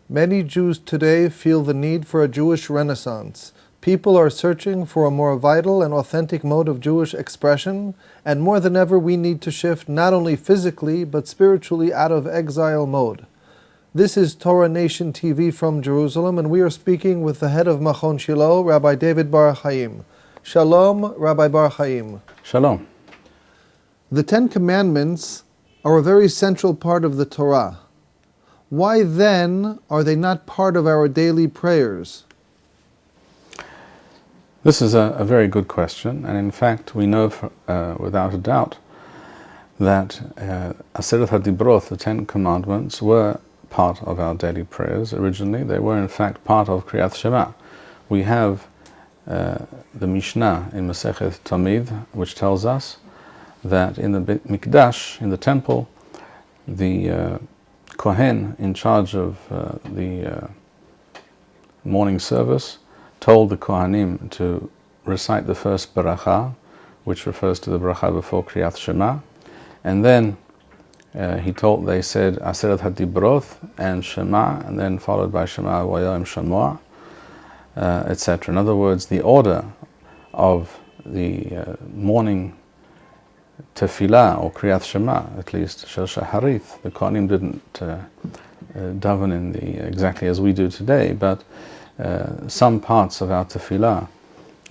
Many Jews today feel the need for a Jewish renaissance. People are searching for a more vital and authentic mode of Jewish expression, and more than ever we need to shift not only physically but spiritually out of exile mode. This is Torah Nation TV from Jerusalem, and we are speaking with the head of Machon Shilo, Rabbi David Bar-Hayim. Shalom, Rabbi Bar-Hayim. Shalom. The Ten Commandments are a very central part of the Torah. Why then are they not part of our daily prayers? This is a very good question, and in fact we know without a doubt that Aseret HaDibrot, the Ten Commandments, were part of our daily prayers originally. They were in fact part of Kriyat Shema. We have the Mishnah in Masechet Tamid, which tells us that in the Mikdash, in the temple, the Kohen in charge of the morning service told the Kohanim to recite the first bracha, which refers to the bracha before Kriyat Shema, and then they said Aseret HaDibrot and Shema, and then followed by Shema Vayom Shamoah, etc. In other words, the order of the morning Tefillah or Kriyat Shema, at least Shel Shaharith, the Kohanim didn't daven in exactly as we do today, but some parts of our Tefillah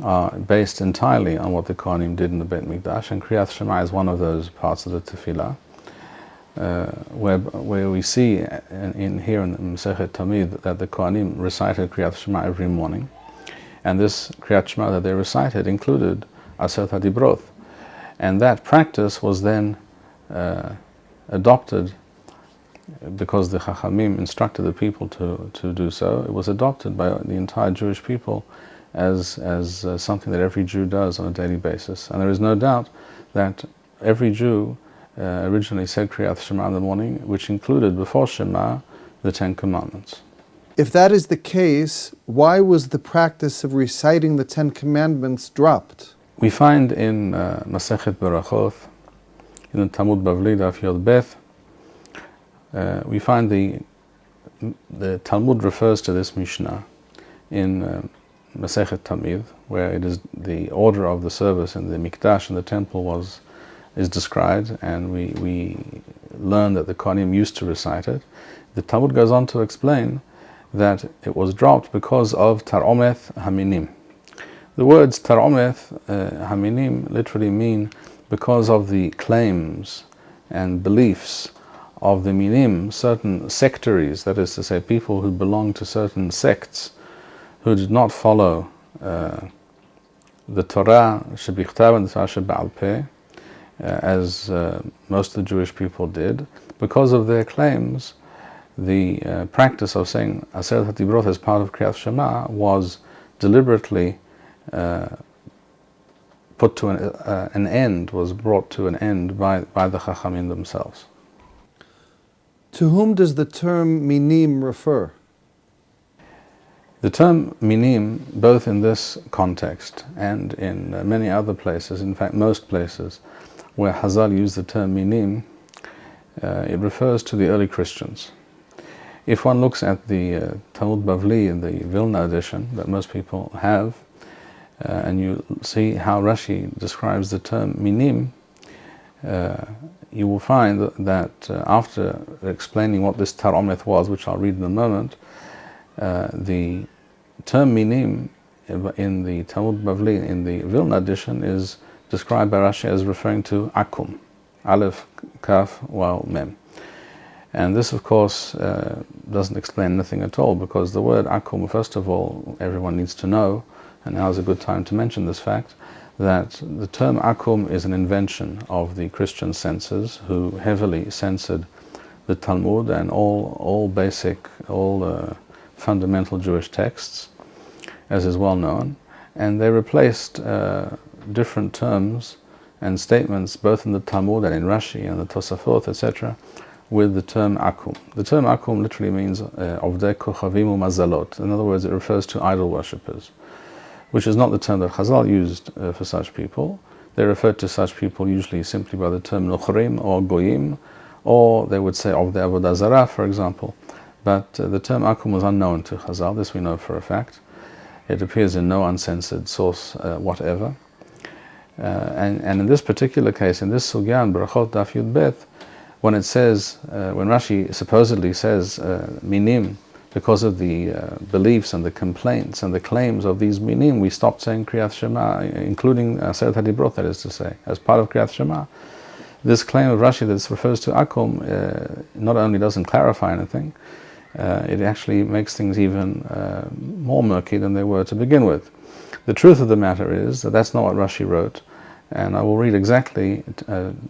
are based entirely on what the Kohanim did in the Beit Mikdash, and Kriyat Shema is one of those parts of the Tefillah, where we see here in the Masechet Tamid that the Kohanim recited Kriyat Shema every morning, and this Kriyat Shema that they recited included Aseret HaDibrot. And that practice was then adopted because the Chachamim instructed the people to do so. It was adopted by the entire Jewish people as something that every Jew does on a daily basis. And there is no doubt that every Jew originally said Kriyat Shema in the morning, which included before Shema the Ten Commandments. If that is the case, why was the practice of reciting the Ten Commandments dropped? We find in Masechet Berachot, in the Talmud Bavli Daf Yod Beth, we find the Talmud refers to this Mishnah in Masechet Tamid, where it is the order of the service in the Mikdash and the temple is described, and we learn that the Kohanim used to recite it. The Talmud goes on to explain that it was dropped because of Tar'ometh Haminim. The words Tar'ometh Haminim literally mean because of the claims and beliefs of the Minim, certain sectaries, that is to say, people who belong to certain sects, who did not follow the Torah Shebichtav and the Torah Sheba'al Peh, as most of the Jewish people did. Because of their claims, the practice of saying Aseret HaDibrot as part of Kriyat Shema was deliberately put to an end, was brought to an end by the Chachamim themselves. To whom does the term minim refer? The term minim, both in this context and in many other places, in fact most places where Hazal use the term minim, it refers to the early Christians. If one looks at the Talmud Bavli in the Vilna edition that most people have, and you see how Rashi describes the term minim, you will find that after explaining what this Tar'ometh was, which I'll read in a moment, the term minim in the Talmud Bavli in the Vilna edition is described by Rashi as referring to akum, aleph, kaf, waw, mem. And this, of course, doesn't explain anything at all, because the word akum, first of all, everyone needs to know, and now is a good time to mention this fact, that the term akum is an invention of the Christian censors, who heavily censored the Talmud and all fundamental Jewish texts, as is well known, and they replaced different terms and statements both in the Talmud and in Rashi and the Tosafot, etc., with the term akum. The term akum literally means Ovdei Kochavim Umazalot. In other words, it refers to idol worshippers, which is not the term that Chazal used for such people. They referred to such people usually simply by the term Nochrim or Goyim, or they would say Ovdei Avodah Zarah, for example. but the term akum was unknown to Chazal. This we know for a fact. It appears in no uncensored source whatever. And in this particular case, in this sugya, in Berachot Daf Yud Bet, when it says, when Rashi supposedly says minim, because of the beliefs and the complaints and the claims of these minim, we stopped saying Kriyat Shema, including Aseret HaDibrot, that is to say, as part of Kriyat Shema. This claim of Rashi that this refers to akum not only doesn't clarify anything, it actually makes things even more murky than they were to begin with. The truth of the matter is that that's not what Rashi wrote, and I will read exactly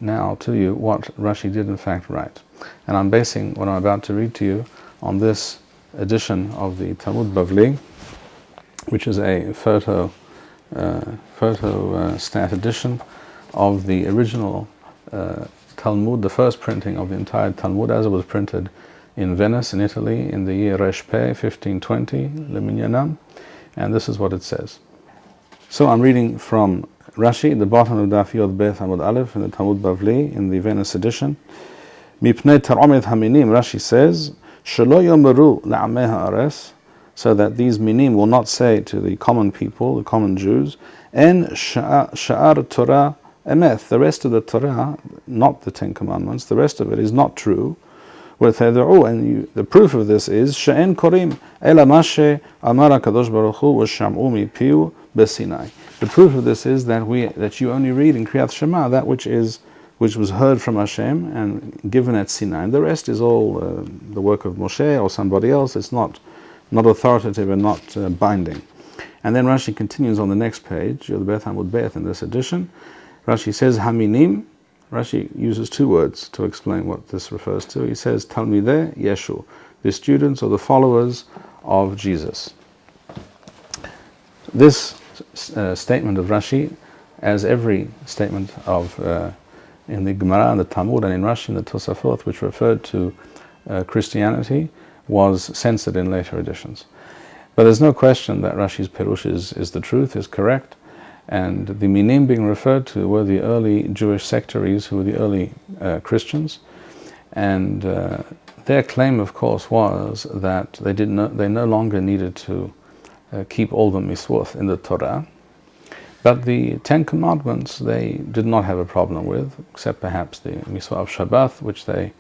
now to you what Rashi did in fact write. And I'm basing what I'm about to read to you on this edition of the Talmud Bavli, which is a photo stat edition of the original Talmud, the first printing of the entire Talmud as it was printed in Venice, in Italy, in the year Resh Pei, 1520, Leminyanam, and this is what it says. So I'm reading from Rashi at the bottom of Daf Yod Bet Amud Aleph in the Talmud Bavli in the Venice edition. Mipnei Taromet Haminim, Rashi says, Shilo yomeru la'amei ha'ares, so that these minim will not say to the common people, the common Jews, En sha'ar Torah emeth, the rest of the Torah, not the Ten Commandments, the rest of it is not true. And the proof of this is she'en korim ela mashe amar HaKadosh Baruch Hu v'sham'u mipiu b'Sinai. The proof of this is that you only read in Kriyat Shema that which was heard from Hashem and given at Sinai. And the rest is all the work of Moshe or somebody else. It's not authoritative and not binding. And then Rashi continues on the next page, Yod Bet Amud Bet in this edition. Rashi says Haminim. Rashi uses two words to explain what this refers to. He says Talmidei Yeshu, the students or the followers of Jesus. This statement of Rashi, as every statement of in the Gemara and the Talmud and in Rashi and the Tosafot, which referred to Christianity, was censored in later editions. But there's no question that Rashi's Perush is the truth, is correct. And the minim being referred to were the early Jewish sectaries who were the early Christians, and their claim, of course, was that they no longer needed to keep all the mitzvot in the Torah, but the Ten Commandments they did not have a problem with, except perhaps the mitzvah of Shabbat, which they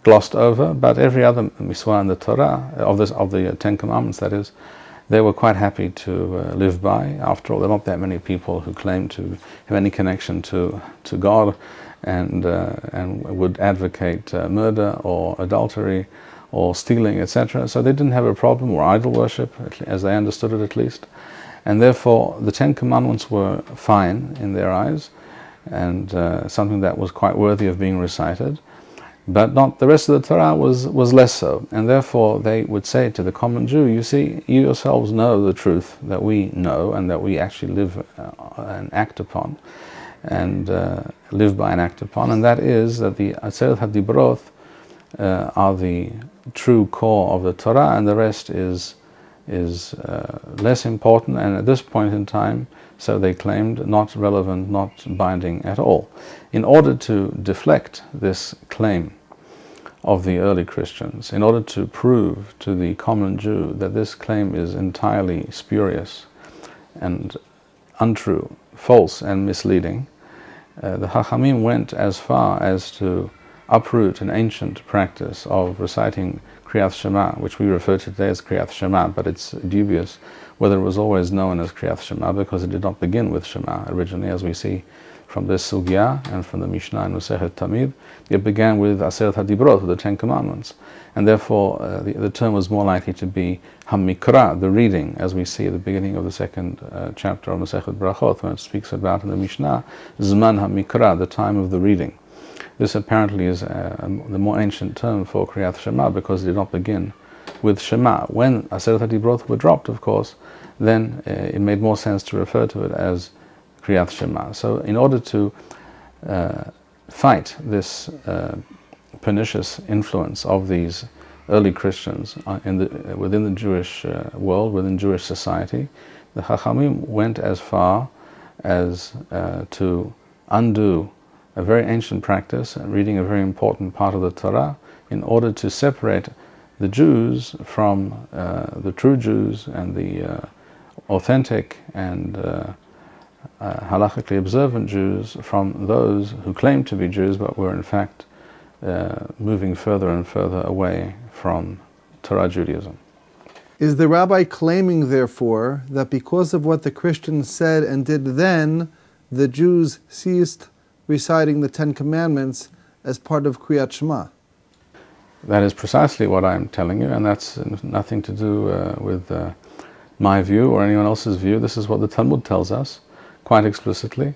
glossed over. But every other mitzvah in the Torah of the Ten Commandments, that is, they were quite happy to live by. After all, there are not that many people who claim to have any connection to God and would advocate murder or adultery or stealing, etc. So they didn't have a problem, or idol worship, as they understood it at least. And therefore, the Ten Commandments were fine in their eyes, and something that was quite worthy of being recited. But not the rest of the Torah was less so, and therefore they would say to the common Jew, you see, you yourselves know the truth that we know and that we actually live and act upon, and live by and act upon, and that is that the Aseret HaDibrot are the true core of the Torah, and the rest is less important, and at this point in time, so they claimed, not relevant, not binding at all. In order to deflect this claim of the early Christians, in order to prove to the common Jew that this claim is entirely spurious and untrue, false and misleading, the Chachamim went as far as to uproot an ancient practice of reciting Kriyat Shema, which we refer to today as Kriyat Shema, but it's dubious whether it was always known as Kriyat Shema, because it did not begin with Shema originally, as we see from this Sugya and from the Mishnah in Masechet Tamid. It began with Aseret HaDibrot, with the Ten Commandments, and therefore the term was more likely to be Hamikra, the reading, as we see at the beginning of the second chapter of Masechet Brachot, when it speaks about in the Mishnah, Zman Hamikra, the time of the reading. This apparently is the more ancient term for Kriyat Shema, because it did not begin with Shema. When Aseret HaDibrot were dropped, of course, then it made more sense to refer to it as Kriyat Shema. So in order to fight this pernicious influence of these early Christians within the Jewish world, within Jewish society, the Chachamim went as far as to undo a very ancient practice, reading a very important part of the Torah, in order to separate the Jews from the true Jews and the authentic and halakhically observant Jews from those who claimed to be Jews but were in fact moving further and further away from Torah Judaism. Is the rabbi claiming, therefore, that because of what the Christians said and did then, the Jews ceased reciting the Ten Commandments as part of Kriyat Shema? That is precisely what I'm telling you, and that's nothing to do with my view or anyone else's view. This is what the Talmud tells us quite explicitly,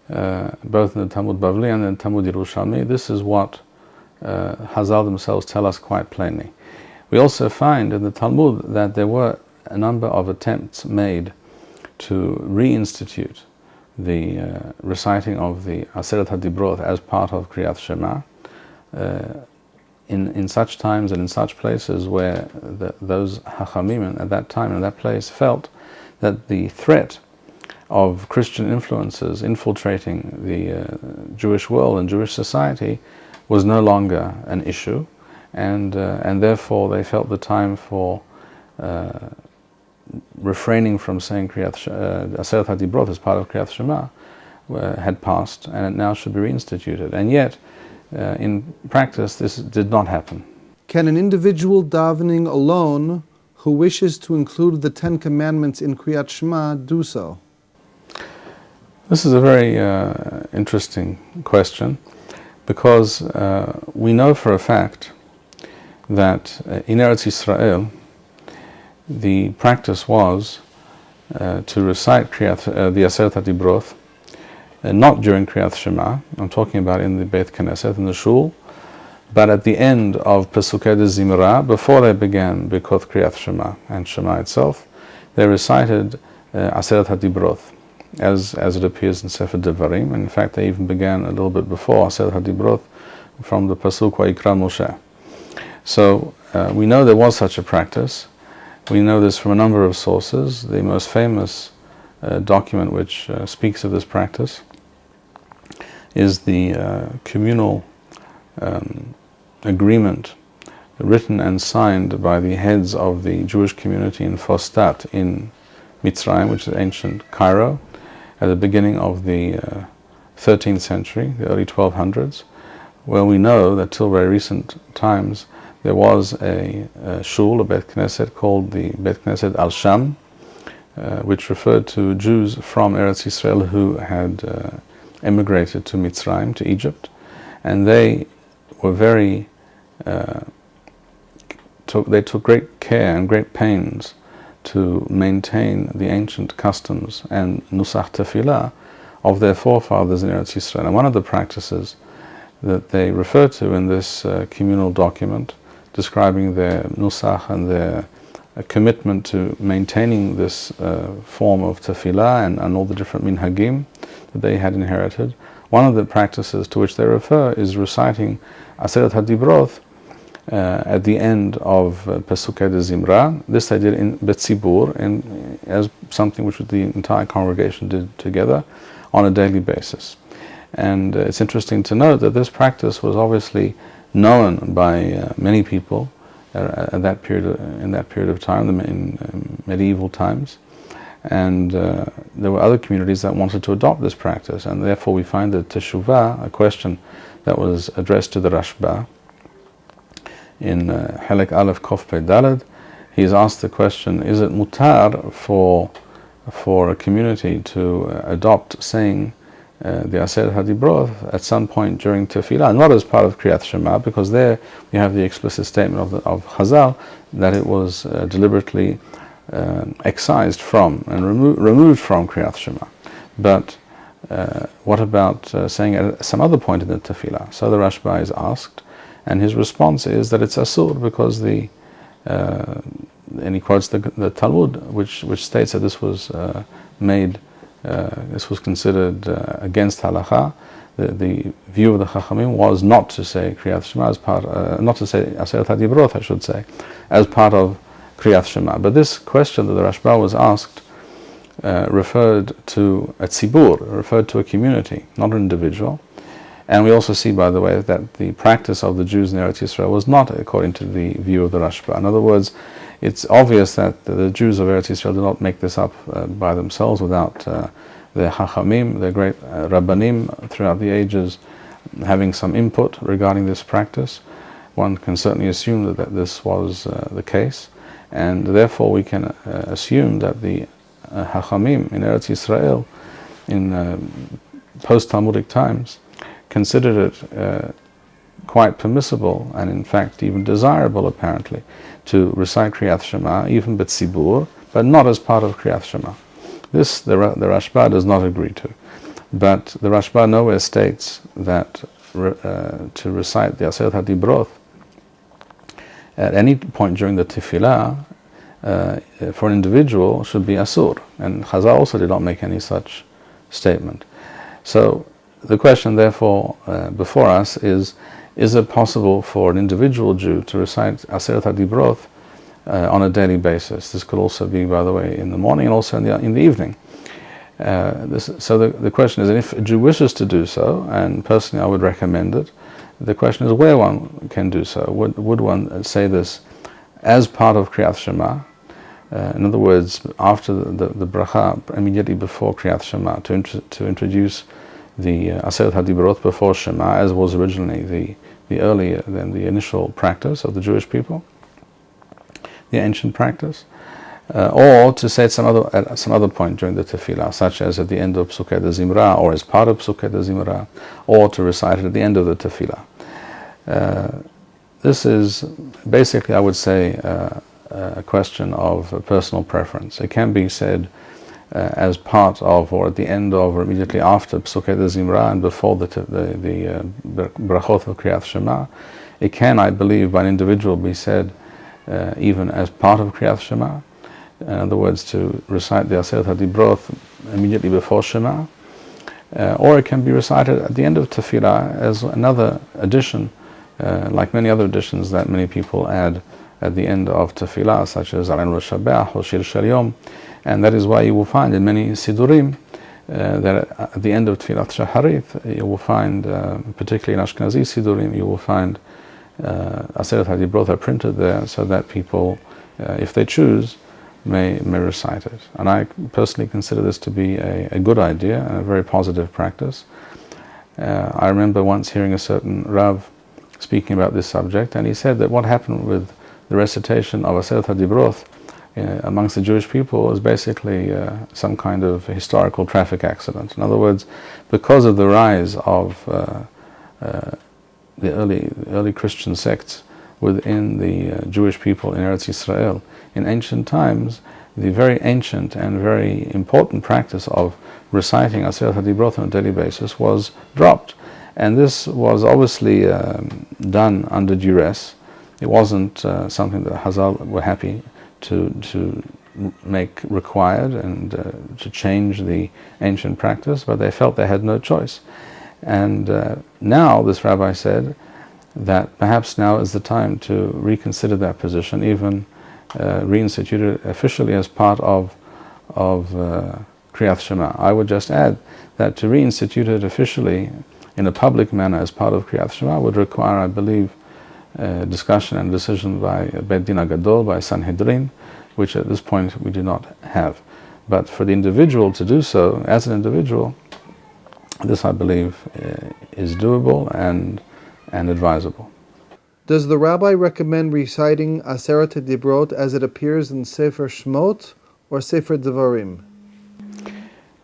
both in the Talmud Bavli and in the Talmud Yerushalmi. This is what Hazal themselves tell us quite plainly. We also find in the Talmud that there were a number of attempts made to reinstitute the reciting of the Aseret HaDibrot as part of Kriyat Shema in such times and in such places where those Hachamim at that time and that place felt that the threat of Christian influences infiltrating the Jewish world and Jewish society was no longer an issue, and therefore they felt the time for refraining from saying Aseret HaDibrot as part of Kriyat Shema had passed, and it now should be reinstituted. And yet, in practice, this did not happen. Can an individual davening alone who wishes to include the Ten Commandments in Kriyat Shema do so? This is a very interesting question, because we know for a fact that in Eretz Yisrael the practice was to recite the Aseret HaDibrot not during Kriyat Shema. I'm talking about in the Beit Knesset, in the Shul, but at the end of Pesukei de Zimra, before they began Birkot Kriyat Shema and Shema itself, they recited Aseret HaDibrot as it appears in Sefer Devarim. And in fact, they even began a little bit before Aseret HaDibrot from the Pasuk Vayikra Moshe. So we know there was such a practice. We know this from a number of sources. The most famous document which speaks of this practice is the communal agreement written and signed by the heads of the Jewish community in Fostat in Mitzrayim, which is ancient Cairo, at the beginning of the 13th century, the early 1200s, where we know that till very recent times there was a shul, a Beit Knesset called the Beit Knesset Al-Sham, which referred to Jews from Eretz Yisrael who had emigrated to Mitzrayim, to Egypt, and they were very they took great care and great pains to maintain the ancient customs and nusach tefillah of their forefathers in Eretz Yisrael. And one of the practices that they refer to in this communal document, describing their nusach and their commitment to maintaining this form of tefillah and all the different minhagim that they had inherited, one of the practices to which they refer is reciting Aseret HaDibrot at the end of Pesukei de Zimra. This they did in Betzibur, and as something which the entire congregation did together on a daily basis. And it's interesting to note that this practice was obviously known by many people in that period of time, in medieval times, and there were other communities that wanted to adopt this practice, and therefore we find that Teshuvah, a question that was addressed to the Rashba in Halek Aleph Kof Pei Daled, he's asked the question: is it mutar for a community to adopt saying the Aseret HaDibrot at some point during Tefillah, not as part of Kriyat Shema, because there we have the explicit statement of Chazal that it was deliberately excised from and removed from Kriyat Shema. But what about saying it at some other point in the Tefillah? So the Rashba is asked, and his response is that it's asur, because and he quotes the Talmud, which states that this was this was considered against halacha. The view of the Chachamim was not to say Kriyat Shema as part, not to say Aseret HaDibrot, I should say, as part of Kriyat Shema. But this question that the Rashba was asked referred to a tzibur, referred to a community, not an individual. And we also see, by the way, that the practice of the Jews in Eretz Yisrael was not according to the view of the Rashba. In other words, it's obvious that the Jews of Eretz Yisrael did not make this up by themselves without their Chachamim, their great Rabbanim throughout the ages having some input regarding this practice. One can certainly assume that this was the case, and therefore we can assume that the Chachamim in Eretz Yisrael in post-Talmudic times considered it quite permissible, and in fact even desirable apparently, to recite Kriyat Shema, even B'tzibur, but not as part of Kriyat Shema. This the Rashba does not agree to. But the Rashba nowhere states that to recite the Aseret HaDibroth at any point during the Tefillah for an individual should be Asur. And Chazal also did not make any such statement. So the question therefore before us is it possible for an individual Jew to recite Aseret HaDibroth on a daily basis? This could also be, by the way, in the morning and also in the evening. So the question is, if a Jew wishes to do so, and personally I would recommend it, the question is where one can do so. Would one say this as part of Kriyat Shema? In other words, after the bracha, immediately before Kriyat Shema, to introduce the Aseret HaDibroth before Shema, as was originally the initial practice of the Jewish people, the ancient practice, or to say it at some other point during the tefillah, such as at the end of Psukei de Zimra, or as part of Psukei de Zimra, or to recite it at the end of the tefillah. This is basically, I would say, a question of personal preference. It can be said as part of, or at the end of, or immediately after Psukei de Zimra and before the brachot of Kriyat Shema. It can, I believe, by an individual be said even as part of Kriyat Shema. In other words, to recite the Aseret HaDibroth immediately before Shema, or it can be recited at the end of Tefillah as another addition, like many other additions that many people add at the end of Tefillah, such as Aleinu L'Shabach or Shir Shel Yom, and that is why you will find in many Sidurim that at the end of Tefillat Shaharith, you will find, particularly in Ashkenazi Sidurim, you will find Aseret HaDibroth are printed there so that people, if they choose, may recite it. And I personally consider this to be a good idea and a very positive practice. I remember once hearing a certain Rav speaking about this subject, and he said that what happened with the recitation of Aseret HaDibroth amongst the Jewish people was basically some kind of historical traffic accident. In other words, because of the rise of the early Christian sects within the Jewish people in Eretz Yisrael, in ancient times, the very ancient and very important practice of reciting Aseret HaDibroth on a daily basis was dropped. And this was obviously done under duress. It wasn't something that Hazal were happy to make required and to change the ancient practice, but they felt they had no choice. And now this rabbi said that perhaps now is the time to reconsider that position, even reinstitute it officially as part of Kriyat Shema. I would just add that to reinstitute it officially in a public manner as part of Kriyat Shema would require, I believe, discussion and decision by Beit Din HaGadol, by Sanhedrin, which at this point we do not have. But for the individual to do so, as an individual, this, I believe, is doable and advisable. Does the rabbi recommend reciting Aseret HaDibrot as it appears in Sefer Shmot or Sefer Devarim?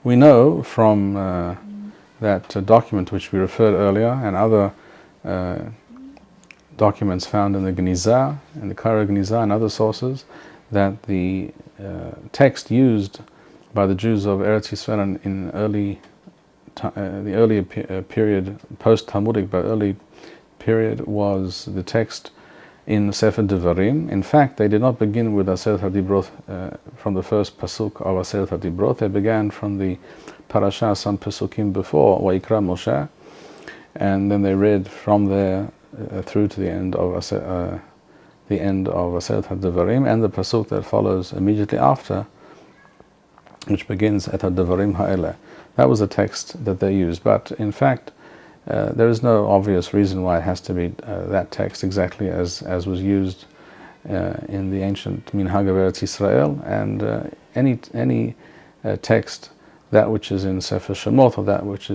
We know from that document which we referred earlier and other documents found in the Gnizah, in the Kara Gnizah and other sources, that the text used by the Jews of Eretz Yisrael in the earlier period, post-Talmudic, but early period, was the text in Sefer Devarim. In fact, they did not begin with Aseret HaDibroth from the first pasuk of Aseret HaDibroth. They began from the parasha, some pasukim before, Vayikra Moshe, and then they read from there through to the end of Aseret HaDevarim, and the pasuk that follows immediately after, which begins at HaDevarim Ha'eleh. That was the text that they used. But in fact, There is no obvious reason why it has to be that text exactly as was used in the ancient Minhag of Eretz Yisrael, and any text, that which is in Sefer Shemot or that which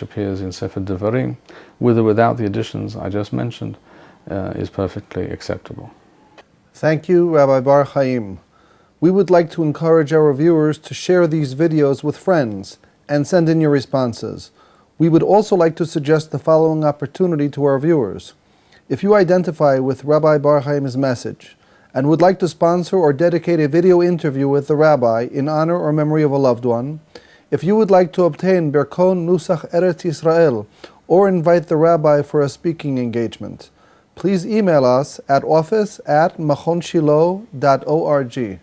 appears in Sefer Devarim, with or without the additions I just mentioned, is perfectly acceptable. Thank you, Rabbi Bar-Hayim. We would like to encourage our viewers to share these videos with friends and send in your responses. We would also like to suggest the following opportunity to our viewers. If you identify with Rabbi Bar-Hayim's message and would like to sponsor or dedicate a video interview with the Rabbi in honor or memory of a loved one, if you would like to obtain Berkon Nusach Eretz Yisrael or invite the Rabbi for a speaking engagement, please email us at office@machonshilo.org.